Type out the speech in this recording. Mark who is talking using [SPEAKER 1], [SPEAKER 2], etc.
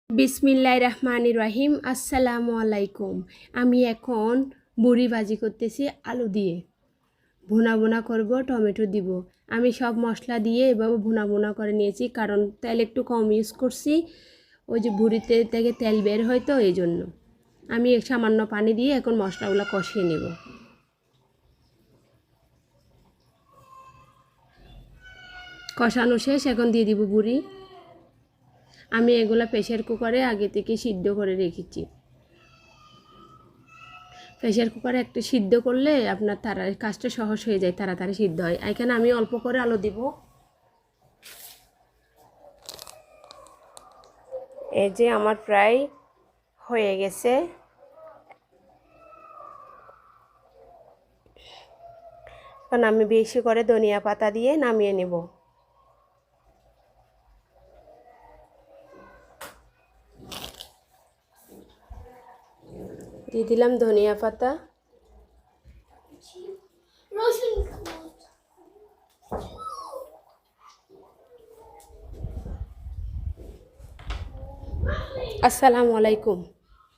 [SPEAKER 1] বিসমিল্লাহির রহমানির রহিম। আসসালামু আলাইকুম। আমি এখন বড়ি ভাজি করতেছি আলু দিয়ে। ভুনা ভুনা করব, টমেটো দিব। আমি সব মশলা দিয়ে এভাবে ভুনা ভুনা করে নিয়েছি, কারণ তেল একটু কম ইউজ করছি। ওই যে ভুড়িতে থেকে তেল বের হয় তো, এই জন্য আমি সামান্য পানি দিয়ে এখন মশলাগুলো কষিয়ে নেব। কষানো শেষ, এখন দিয়ে দিব বুড়ি। আমি এগুলা প্রেশার কুকারে আগে থেকে সিদ্ধ করে রেখেছি। প্রেশার কুকারে একটা সিদ্ধ করলে আপনার কাজটা সহজ হয়ে যায়, তাড়াতাড়ি সিদ্ধ হয়। এখানে আমি অল্প করে আলু দিব। এই যে আমার প্রায় হয়ে গেছে। এখন আমি বেশি করে ধনিয়া পাতা দিয়ে নামিয়ে নেব। দিয়ে দিলাম ধনিয়া পাতা। আসসালামু আলাইকুম।